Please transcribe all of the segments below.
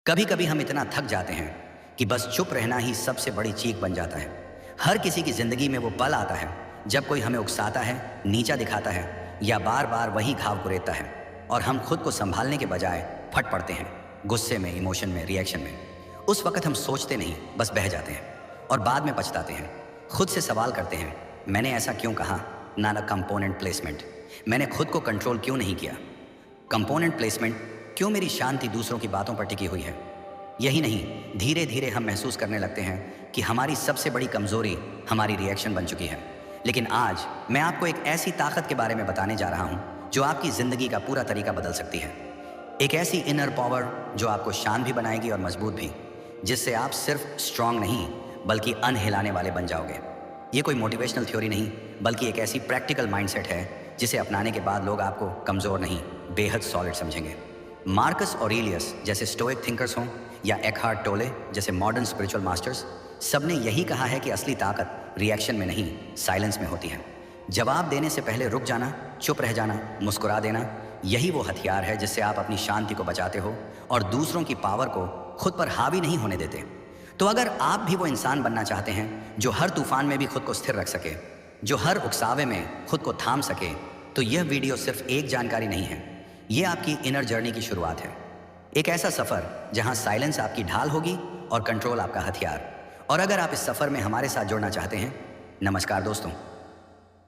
कभी कभी हम इतना थक जाते हैं कि बस चुप रहना ही सबसे बड़ी चीख बन जाता है। हर किसी की जिंदगी में वो पल आता है जब कोई हमें उकसाता है, नीचा दिखाता है या बार बार वही घाव कुरेदता है और हम खुद को संभालने के बजाय फट पड़ते हैं, गुस्से में, इमोशन में, रिएक्शन में। उस वक्त हम सोचते नहीं, बस बह जाते हैं और बाद में पछताते हैं। खुद से सवाल करते हैं, मैंने ऐसा क्यों कहा? ना कंपोनेंट प्लेसमेंट, मैंने खुद को कंट्रोल क्यों नहीं किया? कंपोनेंट प्लेसमेंट, क्यों मेरी शांति दूसरों की बातों पर टिकी हुई है? यही नहीं, धीरे धीरे हम महसूस करने लगते हैं कि हमारी सबसे बड़ी कमजोरी हमारी रिएक्शन बन चुकी है। लेकिन आज मैं आपको एक ऐसी ताकत के बारे में बताने जा रहा हूं जो आपकी जिंदगी का पूरा तरीका बदल सकती है। एक ऐसी इनर पावर जो आपको शांत भी बनाएगी और मजबूत भी, जिससे आप सिर्फ स्ट्रांग नहीं बल्कि अनहिलाने वाले बन जाओगे। ये कोई मोटिवेशनल थ्योरी नहीं, बल्कि एक ऐसी प्रैक्टिकल माइंडसेट है जिसे अपनाने के बाद लोग आपको कमजोर नहीं, बेहद सॉलिड समझेंगे। मार्कस ऑरेलियस जैसे स्टोइक थिंकर्स हों या एकहार्ट टोले जैसे मॉडर्न स्पिरिचुअल मास्टर्स, सबने यही कहा है कि असली ताकत रिएक्शन में नहीं, साइलेंस में होती है। जवाब देने से पहले रुक जाना, चुप रह जाना, मुस्कुरा देना, यही वो हथियार है जिससे आप अपनी शांति को बचाते हो और दूसरों की पावर को खुद पर हावी नहीं होने देते। तो अगर आप भी वो इंसान बनना चाहते हैं जो हर तूफान में भी खुद को स्थिर रख सके, जो हर उकसावे में खुद को थाम सके, तो यह वीडियो सिर्फ एक जानकारी नहीं है, ये आपकी इनर जर्नी की शुरुआत है। एक ऐसा सफर जहां साइलेंस आपकी ढाल होगी और कंट्रोल आपका हथियार। और अगर आप इस सफर में हमारे साथ जुड़ना चाहते हैं, नमस्कार दोस्तों,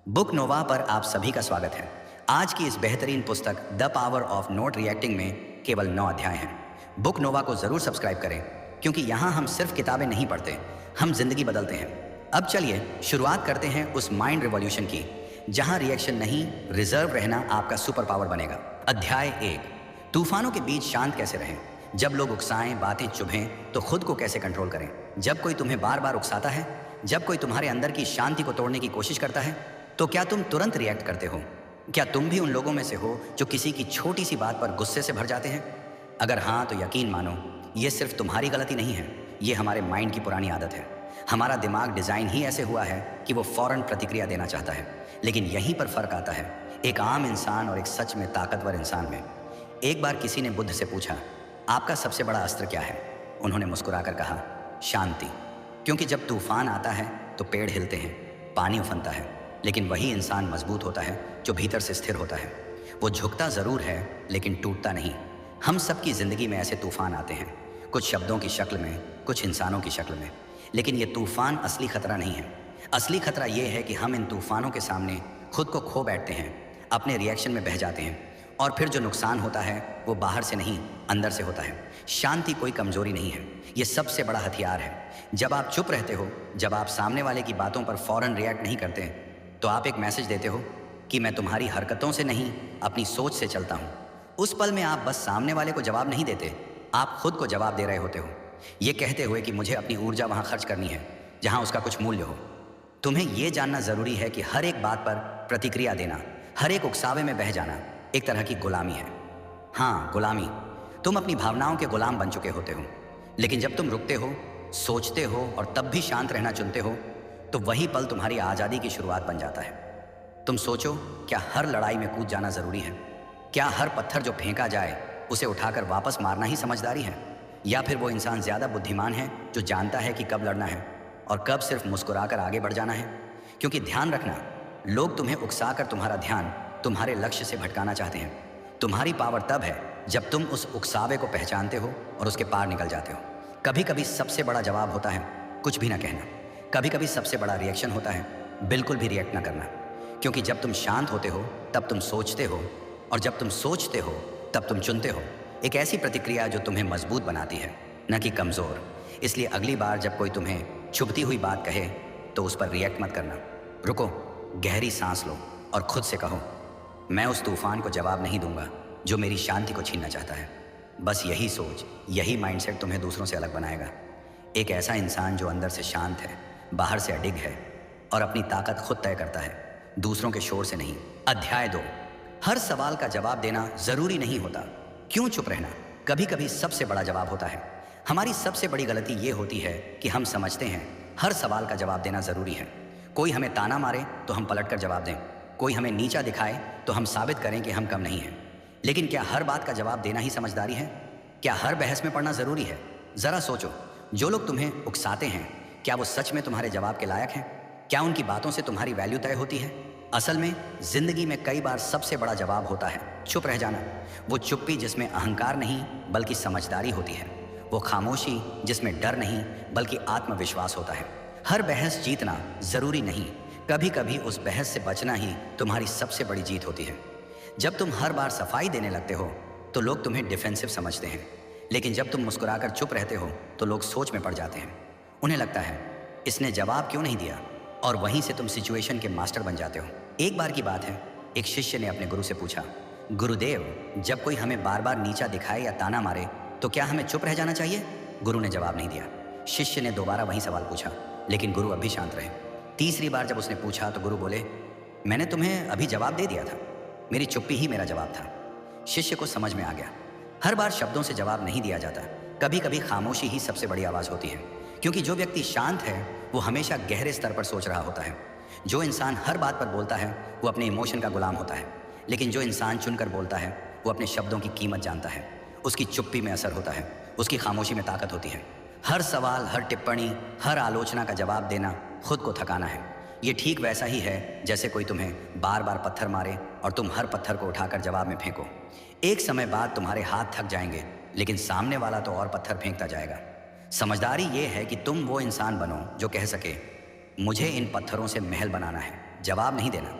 बुक नोवा पर आप सभी का स्वागत है। आज की इस बेहतरीन पुस्तक the power of not reacting में केवल 9 अध्याय हैं। बुक नोवा को जरूर सब्सक्राइब करें, क्योंकि यहाँ हम सिर्फ किताबें नहीं पढ़ते, हम जिंदगी बदलते हैं। अब चलिए शुरुआत करते हैं उस माइंड रिवॉल्यूशन की, जहां रिएक्शन नहीं, रिजर्व रहना आपका सुपर पावर बनेगा। अध्याय 1, तूफानों के बीच शांत कैसे रहें। जब लोग उकसाएं, बातें चुभें, तो खुद को कैसे कंट्रोल करें। जब कोई तुम्हें बार बार उकसाता है, जब कोई तुम्हारे अंदर की शांति को तोड़ने की कोशिश करता है, तो क्या तुम तुरंत रिएक्ट करते हो? क्या तुम भी उन लोगों में से हो जो किसी की छोटी सी बात पर गुस्से से भर जाते हैं? अगर हाँ, तो यकीन मानो, ये सिर्फ तुम्हारी गलती नहीं है, ये हमारे माइंड की पुरानी आदत है। हमारा दिमाग डिजाइन ही ऐसे हुआ है कि वो फौरन प्रतिक्रिया देना चाहता है। लेकिन यहीं पर फर्क आता है एक आम इंसान और एक सच में ताकतवर इंसान में। एक बार किसी ने बुद्ध से पूछा, आपका सबसे बड़ा अस्त्र क्या है? उन्होंने मुस्कुराकर कहा, शांति। क्योंकि जब तूफान आता है तो पेड़ हिलते हैं, पानी उफनता है, लेकिन वही इंसान मजबूत होता है जो भीतर से स्थिर होता है। वो झुकता जरूर है लेकिन टूटता नहीं। हम सबकी जिंदगी में ऐसे तूफान आते हैं, कुछ शब्दों की शक्ल में, कुछ इंसानों की शक्ल में। लेकिन ये तूफान असली खतरा नहीं है। असली खतरा ये है कि हम इन तूफानों के सामने खुद को खो बैठते हैं, अपने रिएक्शन में बह जाते हैं, और फिर जो नुकसान होता है वो बाहर से नहीं, अंदर से होता है। शांति कोई कमजोरी नहीं है, ये सबसे बड़ा हथियार है। जब आप चुप रहते हो, जब आप सामने वाले की बातों पर फौरन रिएक्ट नहीं करते, तो आप एक मैसेज देते हो कि मैं तुम्हारी हरकतों से नहीं, अपनी सोच से चलता हूँ। उस पल में आप बस सामने वाले को जवाब नहीं देते, आप खुद को जवाब दे रहे होते हो, ये कहते हुए कि मुझे अपनी ऊर्जा वहाँ खर्च करनी है जहाँ उसका कुछ मूल्य हो। तुम्हें यह जानना जरूरी है कि हर एक बात पर प्रतिक्रिया देना, हर एक उकसावे में बह जाना एक तरह की गुलामी है। हाँ, गुलामी। तुम अपनी भावनाओं के गुलाम बन चुके होते हो। लेकिन जब तुम रुकते हो, सोचते हो और तब भी शांत रहना चुनते हो, तो वही पल तुम्हारी आज़ादी की शुरुआत बन जाता है। तुम सोचो, क्या हर लड़ाई में कूद जाना जरूरी है? क्या हर पत्थर जो फेंका जाए उसे उठाकर वापस मारना ही समझदारी है? या फिर वो इंसान ज्यादा बुद्धिमान है जो जानता है कि कब लड़ना है और कब सिर्फ मुस्कुराकर आगे बढ़ जाना है? क्योंकि ध्यान रखना, लोग तुम्हें उकसाकर तुम्हारा ध्यान तुम्हारे लक्ष्य से भटकाना चाहते हैं। तुम्हारी पावर तब है जब तुम उस उकसावे को पहचानते हो और उसके पार निकल जाते हो। कभी कभी सबसे बड़ा जवाब होता है कुछ भी ना कहना। कभी कभी सबसे बड़ा रिएक्शन होता है बिल्कुल भी रिएक्ट ना करना। क्योंकि जब तुम शांत होते हो तब तुम सोचते हो, और जब तुम सोचते हो तब तुम चुनते हो एक ऐसी प्रतिक्रिया जो तुम्हें मजबूत बनाती है, न कि कमजोर। इसलिए अगली बार जब कोई तुम्हें चुभती हुई बात कहे तो उस पर रिएक्ट मत करना। रुको, गहरी सांस लो और खुद से कहो, मैं उस तूफान को जवाब नहीं दूंगा जो मेरी शांति को छीनना चाहता है। बस यही सोच, यही माइंडसेट तुम्हें दूसरों से अलग बनाएगा। एक ऐसा इंसान जो अंदर से शांत है, बाहर से अडिग है और अपनी ताकत खुद तय करता है, दूसरों के शोर से नहीं। अध्याय 2, हर सवाल का जवाब देना जरूरी नहीं होता। क्यों चुप रहना कभी कभी सबसे बड़ा जवाब होता है। हमारी सबसे बड़ी गलती ये होती है कि हम समझते हैं हर सवाल का जवाब देना जरूरी है। कोई हमें ताना मारे तो हम पलटकर जवाब दें, कोई हमें नीचा दिखाए तो हम साबित करें कि हम कम नहीं हैं। लेकिन क्या हर बात का जवाब देना ही समझदारी है? क्या हर बहस में पढ़ना जरूरी है? जरा सोचो, जो लोग तुम्हें उकसाते हैं, क्या वो सच में तुम्हारे जवाब के लायक हैं? क्या उनकी बातों से तुम्हारी वैल्यू तय होती है? असल में जिंदगी में कई बार सबसे बड़ा जवाब होता है चुप रह जाना। वो चुप्पी जिसमें अहंकार नहीं बल्कि समझदारी होती है। वो खामोशी जिसमें डर नहीं बल्कि आत्मविश्वास होता है। हर बहस जीतना जरूरी नहीं, कभी कभी उस बहस से बचना ही तुम्हारी सबसे बड़ी जीत होती है। जब तुम हर बार सफाई देने लगते हो तो लोग तुम्हें डिफेंसिव समझते हैं, लेकिन जब तुम मुस्कुराकर चुप रहते हो तो लोग सोच में पड़ जाते हैं। उन्हें लगता है इसने जवाब क्यों नहीं दिया, और वहीं से तुम सिचुएशन के मास्टर बन जाते हो। एक बार की बात है, एक शिष्य ने अपने गुरु से पूछा, गुरुदेव, जब कोई हमें बार बार नीचा दिखाए या ताना मारे तो क्या हमें चुप रह जाना चाहिए? गुरु ने जवाब नहीं दिया। शिष्य ने दोबारा वही सवाल पूछा, लेकिन गुरु अभी शांत रहे। तीसरी बार जब उसने पूछा तो गुरु बोले, मैंने तुम्हें अभी जवाब दे दिया था, मेरी चुप्पी ही मेरा जवाब था। शिष्य को समझ में आ गया, हर बार शब्दों से जवाब नहीं दिया जाता, कभी कभी खामोशी ही सबसे बड़ी आवाज होती है। क्योंकि जो व्यक्ति शांत है वो हमेशा गहरे स्तर पर सोच रहा होता है। जो इंसान हर बात पर बोलता है वो अपने इमोशन का गुलाम होता है, लेकिन जो इंसान चुनकर बोलता है वो अपने शब्दों की कीमत जानता है। उसकी चुप्पी में असर होता है, उसकी खामोशी में ताकत होती है। हर सवाल, हर टिप्पणी, हर आलोचना का जवाब देना खुद को थकाना है। ये ठीक वैसा ही है जैसे कोई तुम्हें बार बार पत्थर मारे और तुम हर पत्थर को उठाकर जवाब में फेंको। एक समय बाद तुम्हारे हाथ थक जाएंगे, लेकिन सामने वाला तो और पत्थर फेंकता जाएगा। समझदारी ये है कि तुम वो इंसान बनो जो कह सके, मुझे इन पत्थरों से महल बनाना है, जवाब नहीं देना।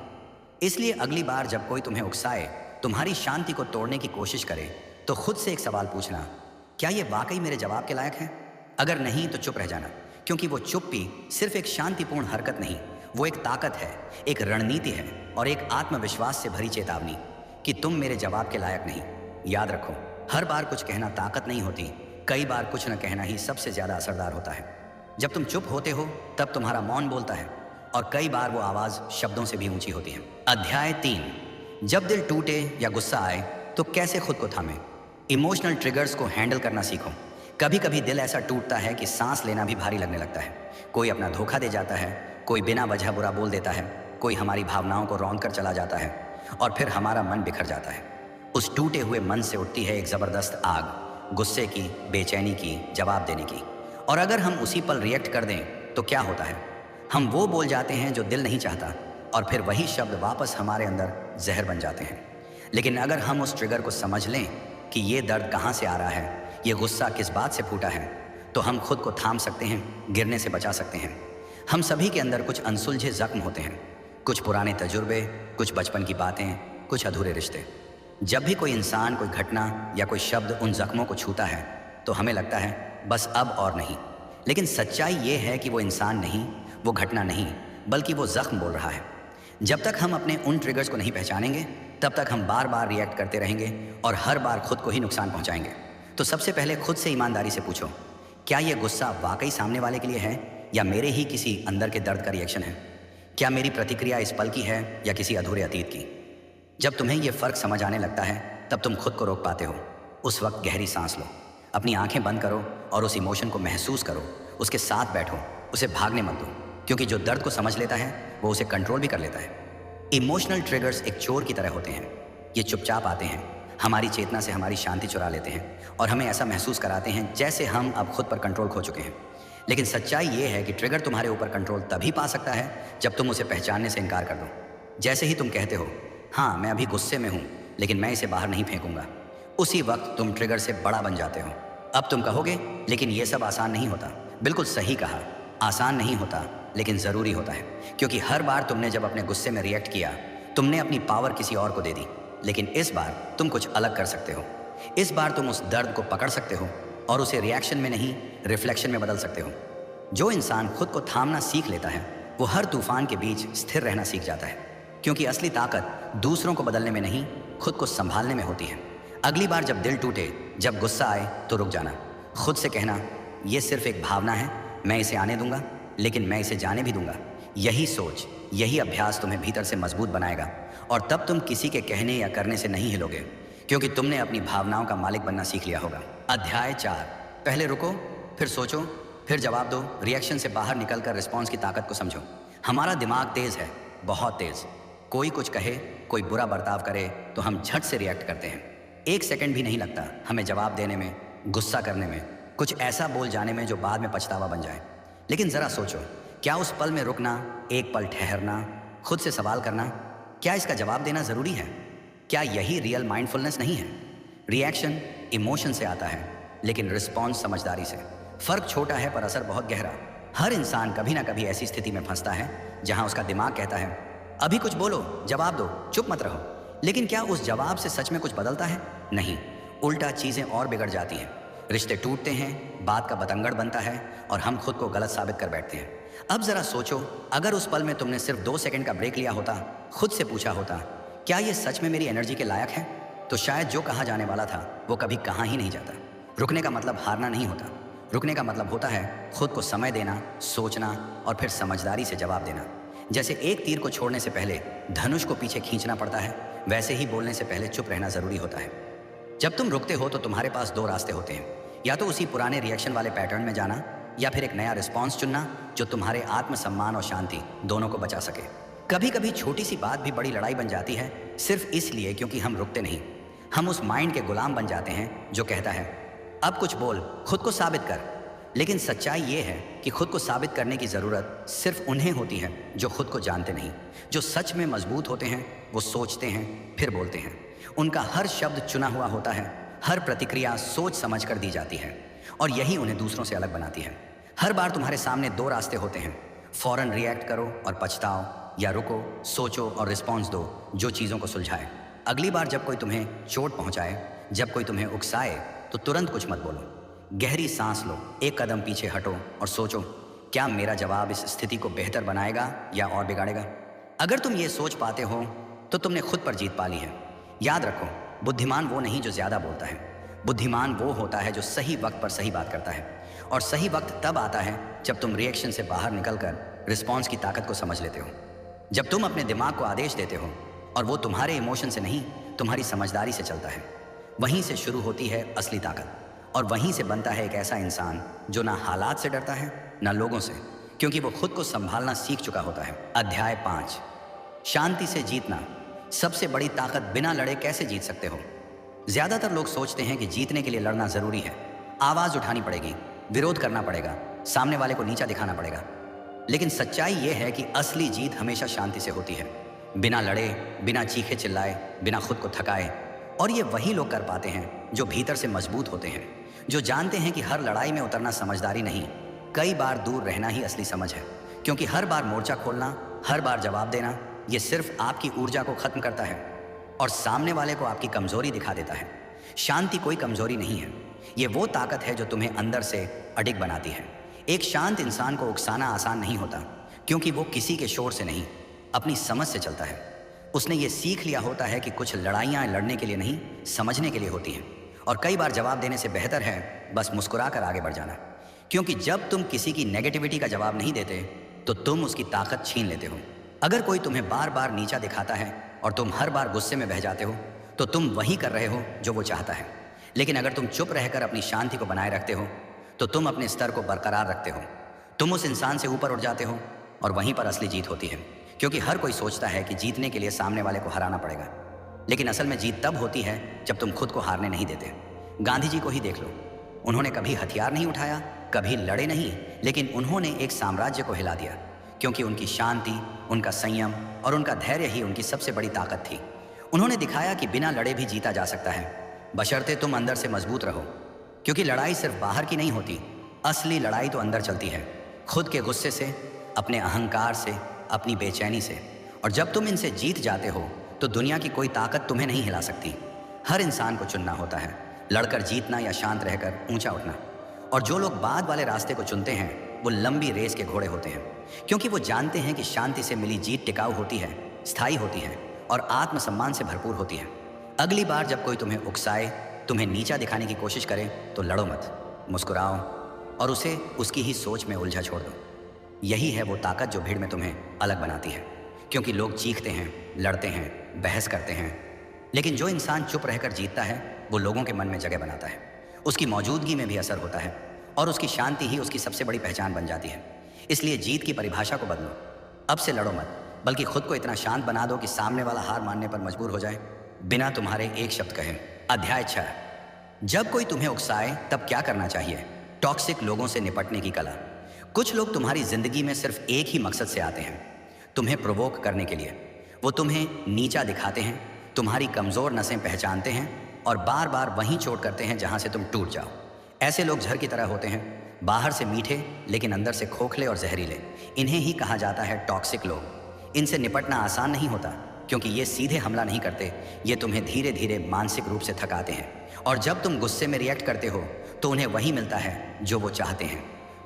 इसलिए अगली बार जब कोई तुम्हें उकसाए, तुम्हारी शांति को तोड़ने की कोशिश करे, तो खुद से एक सवाल पूछना, क्या ये वाकई मेरे जवाब के लायक है? अगर नहीं तो चुप रह जाना, क्योंकि वो चुप्पी सिर्फ एक शांतिपूर्ण हरकत नहीं, वो एक ताकत है, एक रणनीति है और एक आत्मविश्वास से भरी चेतावनी कि तुम मेरे जवाब के लायक नहीं। याद रखो, हर बार कुछ कहना ताकत नहीं होती, कई बार कुछ न कहना ही सबसे ज्यादा असरदार होता है। जब तुम चुप होते हो तब तुम्हारा मौन बोलता है, और कई बार वो आवाज शब्दों से भी ऊंची होती है। अध्याय 3, जब दिल टूटे या गुस्सा आए तो कैसे खुद को थामे। इमोशनल ट्रिगर्स को हैंडल करना सीखो। कभी कभी दिल ऐसा टूटता है कि सांस लेना भी भारी लगने लगता है। कोई अपना धोखा दे जाता है, कोई बिना वजह बुरा बोल देता है, कोई हमारी भावनाओं को रौंद कर चला जाता है, और फिर हमारा मन बिखर जाता है। उस टूटे हुए मन से उठती है एक जबरदस्त आग, गुस्से की, बेचैनी की, जवाब देने की। और अगर हम उसी पल रिएक्ट कर दें तो क्या होता है? हम वो बोल जाते हैं जो दिल नहीं चाहता, और फिर वही शब्द वापस हमारे अंदर जहर बन जाते हैं। लेकिन अगर हम उस ट्रिगर को समझ लें कि ये दर्द कहाँ से आ रहा है, ये गुस्सा किस बात से फूटा है, तो हम खुद को थाम सकते हैं, गिरने से बचा सकते हैं। हम सभी के अंदर कुछ अनसुलझे जख्म होते हैं, कुछ पुराने तजुर्बे, कुछ बचपन की बातें, कुछ अधूरे रिश्ते। जब भी कोई इंसान, कोई घटना या कोई शब्द उन जख्मों को छूता है तो हमें लगता है बस अब और नहीं। लेकिन सच्चाई ये है कि वो इंसान नहीं, वो घटना नहीं, बल्कि वो जख्म बोल रहा है। जब तक हम अपने उन ट्रिगर्स को नहीं पहचानेंगे तब तक हम बार बार रिएक्ट करते रहेंगे और हर बार खुद को ही नुकसान पहुंचाएंगे। तो सबसे पहले खुद से ईमानदारी से पूछो, क्या ये गुस्सा वाकई सामने वाले के लिए है या मेरे ही किसी अंदर के दर्द का रिएक्शन है? क्या मेरी प्रतिक्रिया इस पल की है या किसी अधूरे अतीत की? जब तुम्हें यह फर्क समझ आने लगता है तब तुम खुद को रोक पाते हो। उस वक्त गहरी सांस लो, अपनी आंखें बंद करो और उस इमोशन को महसूस करो, उसके साथ बैठो, उसे भागने मत दो, क्योंकि जो दर्द को समझ लेता है वो उसे कंट्रोल भी कर लेता है। इमोशनल ट्रिगर्स एक चोर की तरह होते हैं। ये चुपचाप आते हैं, हमारी चेतना से हमारी शांति चुरा लेते हैं और हमें ऐसा महसूस कराते हैं जैसे हम अब खुद पर कंट्रोल खो चुके हैं। लेकिन सच्चाई ये है कि ट्रिगर तुम्हारे ऊपर कंट्रोल तभी पा सकता है जब तुम उसे पहचानने से इनकार कर दो। जैसे ही तुम कहते हो, हाँ मैं अभी गुस्से में हूँ लेकिन मैं इसे बाहर नहीं फेंकूंगा, उसी वक्त तुम ट्रिगर से बड़ा बन जाते हो। अब तुम कहोगे, लेकिन ये सब आसान नहीं होता। बिल्कुल सही कहा, आसान नहीं होता लेकिन ज़रूरी होता है, क्योंकि हर बार तुमने जब अपने गुस्से में रिएक्ट किया तुमने अपनी पावर किसी और को दे दी। लेकिन इस बार तुम कुछ अलग कर सकते हो। इस बार तुम उस दर्द को पकड़ सकते हो और उसे रिएक्शन में नहीं, रिफ्लेक्शन में बदल सकते हो। जो इंसान खुद को थामना सीख लेता है वो हर तूफान के बीच स्थिर रहना सीख जाता है, क्योंकि असली ताकत दूसरों को बदलने में नहीं, खुद को संभालने में होती है। अगली बार जब दिल टूटे, जब गुस्सा आए तो रुक जाना, खुद से कहना, ये सिर्फ एक भावना है, मैं इसे आने दूंगा लेकिन मैं इसे जाने भी दूंगा। यही सोच, यही अभ्यास तुम्हें भीतर से मजबूत बनाएगा और तब तुम किसी के कहने या करने से नहीं हिलोगे, क्योंकि तुमने अपनी भावनाओं का मालिक बनना सीख लिया होगा। अध्याय 4, पहले रुको, फिर सोचो, फिर जवाब दो। रिएक्शन से बाहर निकलकर रिस्पॉन्स की ताकत को समझो। हमारा दिमाग तेज है, बहुत तेज। कोई कुछ कहे, कोई बुरा बर्ताव करे तो हम झट से रिएक्ट करते हैं। 1 सेकंड भी नहीं लगता हमें जवाब देने में गुस्सा करने में, कुछ ऐसा बोल जाने में जो बाद में पछतावा बन जाए। लेकिन ज़रा सोचो, क्या उस पल में रुकना, एक पल ठहरना, खुद से सवाल करना, क्या इसका जवाब देना ज़रूरी है? क्या यही रियल माइंडफुलनेस नहीं है? रिएक्शन इमोशन से आता है, लेकिन रिस्पॉन्स समझदारी से। फ़र्क छोटा है पर असर बहुत गहरा। हर इंसान कभी ना कभी ऐसी स्थिति में फंसता है जहां उसका दिमाग कहता है अभी कुछ बोलो, जवाब दो, चुप मत रहो। लेकिन क्या उस जवाब से सच में कुछ बदलता है? नहीं, उल्टा चीज़ें और बिगड़ जाती हैं। रिश्ते टूटते हैं, बात का बतंगड़ बनता है और हम खुद को गलत साबित कर बैठते हैं। अब ज़रा सोचो, अगर उस पल में तुमने सिर्फ 2 सेकंड का ब्रेक लिया होता, खुद से पूछा होता क्या ये सच में मेरी एनर्जी के लायक है, तो शायद जो कहा जाने वाला था वो कभी कहा ही नहीं जाता। रुकने का मतलब हारना नहीं होता। रुकने का मतलब होता है खुद को समय देना, सोचना और फिर समझदारी से जवाब देना। जैसे एक तीर को छोड़ने से पहले धनुष को पीछे खींचना पड़ता है, वैसे ही बोलने से पहले चुप रहना ज़रूरी होता है। जब तुम रुकते हो तो तुम्हारे पास 2 रास्ते होते हैं, या तो उसी पुराने रिएक्शन वाले पैटर्न में जाना, या फिर एक नया रिस्पॉन्स चुनना जो तुम्हारे आत्मसम्मान और शांति दोनों को बचा सके। कभी कभी छोटी सी बात भी बड़ी लड़ाई बन जाती है, सिर्फ इसलिए क्योंकि हम रुकते नहीं। हम उस माइंड के गुलाम बन जाते हैं जो कहता है अब कुछ बोल, खुद को साबित कर। लेकिन सच्चाई ये है कि खुद को साबित करने की ज़रूरत सिर्फ उन्हें होती है जो खुद को जानते नहीं। जो सच में मजबूत होते हैं वो सोचते हैं फिर बोलते हैं। उनका हर शब्द चुना हुआ होता है, हर प्रतिक्रिया सोच समझ कर दी जाती है, और यही उन्हें दूसरों से अलग बनाती है। हर बार तुम्हारे सामने 2 रास्ते होते हैं, फौरन रिएक्ट करो और पछताओ, या रुको, सोचो और रिस्पॉन्स दो जो चीज़ों को सुलझाए। अगली बार जब कोई तुम्हें चोट पहुंचाए, जब कोई तुम्हें उकसाए, तो तुरंत कुछ मत बोलो। गहरी सांस लो, एक कदम पीछे हटो और सोचो क्या मेरा जवाब इस स्थिति को बेहतर बनाएगा या और बिगाड़ेगा। अगर तुम ये सोच पाते हो तो तुमने खुद पर जीत पा ली है। याद रखो, बुद्धिमान वो नहीं जो ज़्यादा बोलता है, बुद्धिमान वो होता है जो सही वक्त पर सही बात करता है। और सही वक्त तब आता है जब तुम रिएक्शन से बाहर निकलकर रिस्पॉन्स की ताकत को समझ लेते हो। जब तुम अपने दिमाग को आदेश देते हो और वो तुम्हारे इमोशन से नहीं, तुम्हारी समझदारी से चलता है, वहीं से शुरू होती है असली ताकत। और वहीं से बनता है एक ऐसा इंसान जो ना हालात से डरता है ना लोगों से, क्योंकि वो खुद को संभालना सीख चुका होता है। अध्याय 5, शांति से जीतना। सबसे बड़ी ताकत बिना लड़े कैसे जीत सकते हो? ज्यादातर लोग सोचते हैं कि जीतने के लिए लड़ना जरूरी है, आवाज उठानी पड़ेगी, विरोध करना पड़ेगा, सामने वाले को नीचा दिखाना पड़ेगा। लेकिन सच्चाई यह है कि असली जीत हमेशा शांति से होती है, बिना लड़े, बिना चीखे चिल्लाए, बिना खुद को थकाए। और ये वही लोग कर पाते हैं जो भीतर से मजबूत होते हैं, जो जानते हैं कि हर लड़ाई में उतरना समझदारी नहीं, कई बार दूर रहना ही असली समझ है। क्योंकि हर बार मोर्चा खोलना, हर बार जवाब देना, ये सिर्फ आपकी ऊर्जा को खत्म करता है और सामने वाले को आपकी कमजोरी दिखा देता है। शांति कोई कमजोरी नहीं है, ये वो ताकत है जो तुम्हें अंदर से अडिग बनाती है। एक शांत इंसान को उकसाना आसान नहीं होता, क्योंकि वो किसी के शोर से नहीं, अपनी समझ से चलता है। उसने ये सीख लिया होता है कि कुछ लड़ाइयाँ लड़ने के लिए नहीं, समझने के लिए होती हैं। और कई बार जवाब देने से बेहतर है बस मुस्कुरा कर आगे बढ़ जाना, क्योंकि जब तुम किसी की नेगेटिविटी का जवाब नहीं देते तो तुम उसकी ताकत छीन लेते हो। अगर कोई तुम्हें बार बार नीचा दिखाता है और तुम हर बार गुस्से में बह जाते हो, तो तुम वही कर रहे हो जो वो चाहता है। लेकिन अगर तुम चुप रहकर अपनी शांति को बनाए रखते हो, तो तुम अपने स्तर को बरकरार रखते हो, तुम उस इंसान से ऊपर उठ जाते हो, और वहीं पर असली जीत होती है। क्योंकि हर कोई सोचता है कि जीतने के लिए सामने वाले को हराना पड़ेगा, लेकिन असल में जीत तब होती है जब तुम खुद को हारने नहीं देते। गांधी जी को ही देख लो, उन्होंने कभी हथियार नहीं उठाया, कभी लड़े नहीं, लेकिन उन्होंने एक साम्राज्य को हिला दिया, क्योंकि उनकी शांति, उनका संयम और उनका धैर्य ही उनकी सबसे बड़ी ताकत थी। उन्होंने दिखाया कि बिना लड़े भी जीता जा सकता है, बशर्ते तुम अंदर से मजबूत रहो। क्योंकि लड़ाई सिर्फ बाहर की नहीं होती, असली लड़ाई तो अंदर चलती है, खुद के गुस्से से, अपने अहंकार से, अपनी बेचैनी से। और जब तुम इनसे जीत जाते हो तो दुनिया की कोई ताकत तुम्हें नहीं हिला सकती। हर इंसान को चुनना होता है, लड़कर जीतना या शांत रहकर ऊंचा उठना। और जो लोग बाद वाले रास्ते को चुनते हैं वो लंबी रेस के घोड़े होते हैं, क्योंकि वो जानते हैं कि शांति से मिली जीत टिकाऊ होती है, स्थायी होती है और आत्मसम्मान से भरपूर होती है। अगली बार जब कोई तुम्हें उकसाए, तुम्हें नीचा दिखाने की कोशिश करे, तो लड़ो मत, मुस्कुराओ और उसे उसकी ही सोच में उलझा छोड़ दो। यही है वो ताकत जो भीड़ में तुम्हें अलग बनाती है। क्योंकि लोग चीखते हैं, लड़ते हैं, बहस करते हैं, लेकिन जो इंसान चुप रहकर जीतता है वो लोगों के मन में जगह बनाता है, उसकी मौजूदगी में भी असर होता है और उसकी शांति ही उसकी सबसे बड़ी पहचान बन जाती है। इसलिए जीत की परिभाषा को बदलो। अब से लड़ो मत, बल्कि खुद को इतना शांत बना दो कि सामने वाला हार मानने पर मजबूर हो जाए, बिना तुम्हारे एक शब्द कहे। अध्याय 6, जब कोई तुम्हें उकसाए तब क्या करना चाहिए? टॉक्सिक लोगों से निपटने की कला। कुछ लोग तुम्हारी जिंदगी में सिर्फ एक ही मकसद से आते हैं, तुम्हें प्रोवोक करने के लिए। वो तुम्हें नीचा दिखाते हैं, तुम्हारी कमजोर नसें पहचानते हैं और बार बार वहीं चोट करते हैं जहां से तुम टूट जाओ। ऐसे लोग झर की तरह होते हैं, बाहर से मीठे लेकिन अंदर से खोखले और जहरीले। इन्हें ही कहा जाता है टॉक्सिक लोग। इनसे निपटना आसान नहीं होता, क्योंकि ये सीधे हमला नहीं करते, ये तुम्हें धीरे धीरे मानसिक रूप से थकाते हैं। और जब तुम गुस्से में रिएक्ट करते हो तो उन्हें वही मिलता है जो वो चाहते हैं,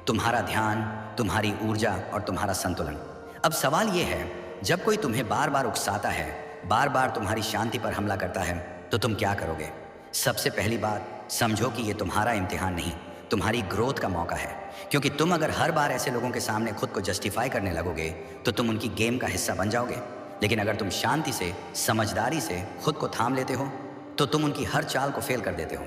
तुम्हारा ध्यान, तुम्हारी ऊर्जा और तुम्हारा संतुलन। अब सवाल ये है, जब कोई तुम्हें बार बार उकसाता है, बार बार तुम्हारी शांति पर हमला करता है, तो तुम क्या करोगे? सबसे पहली बात, समझो कि ये तुम्हारा इम्तिहान नहीं, तुम्हारी ग्रोथ का मौका है। क्योंकि तुम अगर हर बार ऐसे लोगों के सामने खुद को जस्टिफाई करने लगोगे तो तुम उनकी गेम का हिस्सा बन जाओगे। लेकिन अगर तुम शांति से, समझदारी से खुद को थाम लेते हो तो तुम उनकी हर चाल को फेल कर देते हो।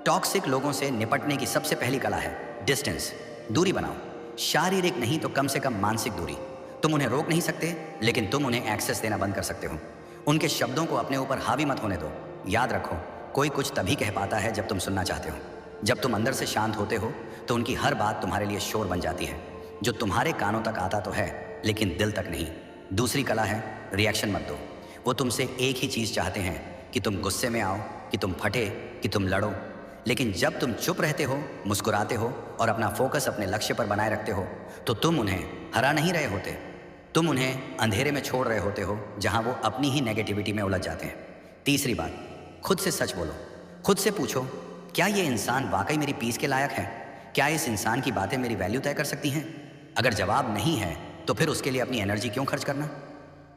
टॉक्सिक लोगों से निपटने की सबसे पहली कला है डिस्टेंस, दूरी बनाओ। शारीरिक नहीं तो कम से कम मानसिक दूरी। तुम उन्हें रोक नहीं सकते, लेकिन तुम उन्हें एक्सेस देना बंद कर सकते हो। उनके शब्दों को अपने ऊपर हावी मत होने दो। याद रखो, कोई कुछ तभी कह पाता है जब तुम सुनना चाहते हो। जब तुम अंदर से शांत होते हो तो उनकी हर बात तुम्हारे लिए शोर बन जाती है, जो तुम्हारे कानों तक आता तो है लेकिन दिल तक नहीं। दूसरी कला है रिएक्शन मत दो। वो तुमसे एक ही चीज़ चाहते हैं कि तुम गुस्से में आओ, कि तुम फटे, कि तुम लड़ो। लेकिन जब तुम चुप रहते हो, मुस्कुराते हो और अपना फोकस अपने लक्ष्य पर बनाए रखते हो तो तुम उन्हें हरा नहीं रहे होते, तुम उन्हें अंधेरे में छोड़ रहे होते हो जहां वो अपनी ही नेगेटिविटी में उलझ जाते हैं। तीसरी बात, खुद से सच बोलो। खुद से पूछो, क्या ये इंसान वाकई मेरी पीस के लायक है? क्या इस इंसान की बातें मेरी वैल्यू तय कर सकती हैं? अगर जवाब नहीं है तो फिर उसके लिए अपनी एनर्जी क्यों खर्च करना?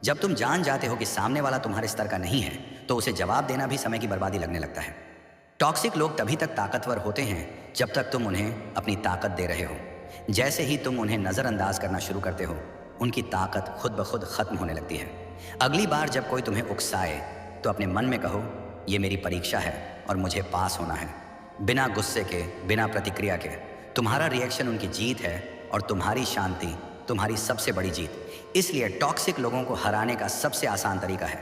जब तुम जान जाते हो कि सामने वाला तुम्हारे स्तर का नहीं है तो उसे जवाब देना भी समय की बर्बादी लगने लगता है। टॉक्सिक लोग तभी तक ताकतवर होते हैं जब तक तुम उन्हें अपनी ताकत दे रहे हो। जैसे ही तुम उन्हें नज़रअंदाज करना शुरू करते हो, उनकी ताकत खुद ब खुद खत्म होने लगती है। अगली बार जब कोई तुम्हें उकसाए तो अपने मन में कहो, ये मेरी परीक्षा है और मुझे पास होना है। बिना गुस्से के, बिना प्रतिक्रिया के। तुम्हारा रिएक्शन उनकी जीत है और तुम्हारी शांति तुम्हारी सबसे बड़ी जीत। इसलिए टॉक्सिक लोगों को हराने का सबसे आसान तरीका है,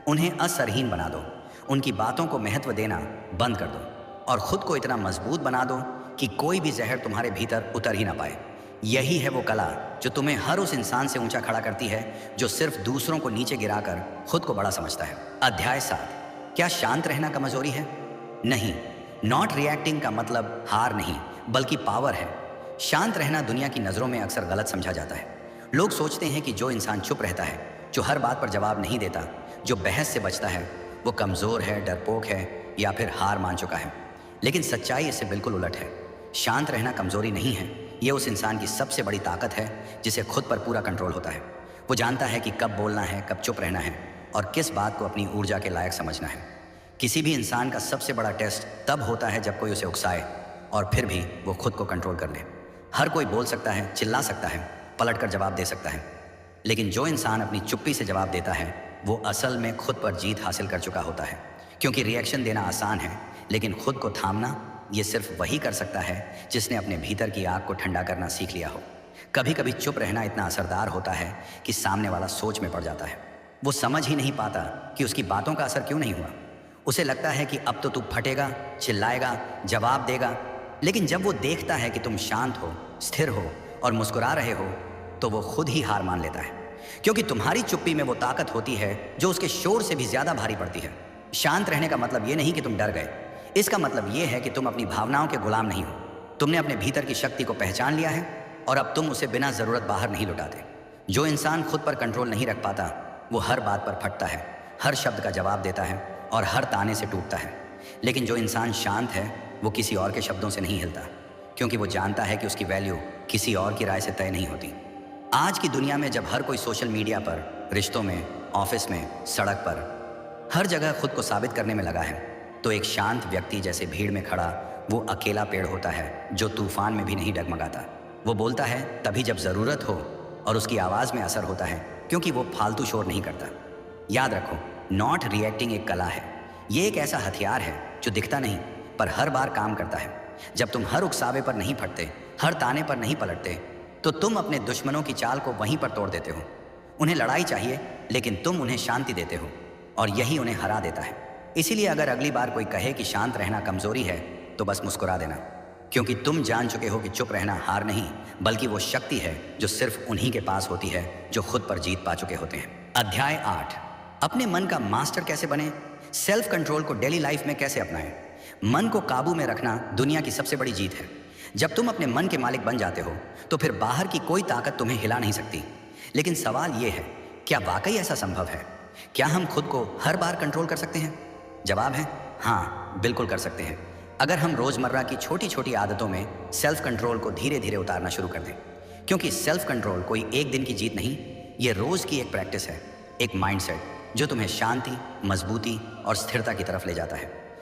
उन्हें असरहीन बना दो। उनकी बातों को महत्व देना बंद कर दो और खुद को इतना मजबूत बना दो कि कोई भी जहर तुम्हारे भीतर उतर ही ना पाए। यही है वो कला जो तुम्हें हर उस इंसान से ऊंचा खड़ा करती है जो सिर्फ दूसरों को नीचे गिराकर खुद को बड़ा समझता है। अध्याय 7, क्या शांत रहना कमजोरी है? नहीं, नॉट रिएक्टिंग का मतलब हार नहीं, बल्कि पावर है। शांत रहना दुनिया की नज़रों में अक्सर गलत समझा जाता है। लोग सोचते हैं कि जो इंसान चुप रहता है, जो हर बात पर जवाब नहीं देता, जो बहस से बचता है, वो कमज़ोर है, डरपोक है या फिर हार मान चुका है। लेकिन सच्चाई इससे बिल्कुल उलट है। शांत रहना कमज़ोरी नहीं है, ये उस इंसान की सबसे बड़ी ताकत है जिसे खुद पर पूरा कंट्रोल होता है। वो जानता है कि कब बोलना है, कब चुप रहना है और किस बात को अपनी ऊर्जा के लायक समझना है। किसी भी इंसान का सबसे बड़ा टेस्ट तब होता है जब कोई उसे उकसाए और फिर भी वो खुद को कंट्रोल कर ले। हर कोई बोल सकता है, चिल्ला सकता है, पलटकर जवाब दे सकता है, लेकिन जो इंसान अपनी चुप्पी से जवाब देता है वो असल में खुद पर जीत हासिल कर चुका होता है। क्योंकि रिएक्शन देना आसान है, लेकिन खुद को थामना ये सिर्फ वही कर सकता है जिसने अपने भीतर की आग को ठंडा करना सीख लिया हो। कभी कभी चुप रहना इतना असरदार होता है कि सामने वाला सोच में पड़ जाता है। वो समझ ही नहीं पाता कि उसकी बातों का असर क्यों नहीं हुआ। उसे लगता है कि अब तो तू फटेगा, चिल्लाएगा, जवाब देगा। लेकिन जब वो देखता है कि तुम शांत हो, स्थिर हो और मुस्कुरा रहे हो तो वो खुद ही हार मान लेता है। क्योंकि तुम्हारी चुप्पी में वो ताकत होती है जो उसके शोर से भी ज्यादा भारी पड़ती है। शांत रहने का मतलब ये नहीं कि तुम डर गए, इसका मतलब ये है कि तुम अपनी भावनाओं के गुलाम नहीं हो। तुमने अपने भीतर की शक्ति को पहचान लिया है और अब तुम उसे बिना जरूरत बाहर नहीं लुटाते। जो इंसान खुद पर कंट्रोल नहीं रख पाता वो हर बात पर फटता है, हर शब्द का जवाब देता है और हर ताने से टूटता है। लेकिन जो इंसान शांत है वो किसी और के शब्दों से नहीं हिलता, क्योंकि वो जानता है कि उसकी वैल्यू किसी और की राय से तय नहीं होती। आज की दुनिया में जब हर कोई सोशल मीडिया पर, रिश्तों में, ऑफिस में, सड़क पर, हर जगह खुद को साबित करने में लगा है, तो एक शांत व्यक्ति जैसे भीड़ में खड़ा वो अकेला पेड़ होता है जो तूफान में भी नहीं डगमगाता। वो बोलता है तभी जब ज़रूरत हो और उसकी आवाज़ में असर होता है, क्योंकि वो फालतू शोर नहीं करता। याद रखो, नॉट रिएक्टिंग एक कला है। ये एक ऐसा हथियार है जो दिखता नहीं पर हर बार काम करता है। जब तुम हर उकसावे पर नहीं फटते, हर ताने पर नहीं पलटते, तो तुम अपने दुश्मनों की चाल को वहीं पर तोड़ देते हो। उन्हें लड़ाई चाहिए लेकिन तुम उन्हें शांति देते हो और यही उन्हें हरा देता है। इसीलिए अगर अगली बार कोई कहे कि शांत रहना कमजोरी है तो बस मुस्कुरा देना, क्योंकि तुम जान चुके हो कि चुप रहना हार नहीं बल्कि वो शक्ति है जो सिर्फ उन्हीं के पास होती है जो खुद पर जीत पा चुके होते हैं। अध्याय 8, अपने मन का मास्टर कैसे बने, सेल्फ कंट्रोल को डेली लाइफ में कैसे अपनाएं। मन को काबू में रखना दुनिया की सबसे बड़ी जीत है। जब तुम अपने मन के मालिक बन जाते हो तो फिर बाहर की कोई ताकत तुम्हें हिला नहीं सकती। लेकिन सवाल यह है, क्या वाकई ऐसा संभव है? क्या हम खुद को हर बार कंट्रोल कर सकते हैं? जवाब है हाँ, बिल्कुल कर सकते हैं। अगर हम रोजमर्रा की छोटी छोटी आदतों में सेल्फ कंट्रोल को धीरे धीरे उतारना शुरू कर दें, क्योंकि सेल्फ कंट्रोल कोई एक दिन की जीत नहीं, ये रोज की एक प्रैक्टिस है, एक माइंडसेट जो तुम्हें शांति, मजबूती और स्थिरता की तरफ ले जाता है।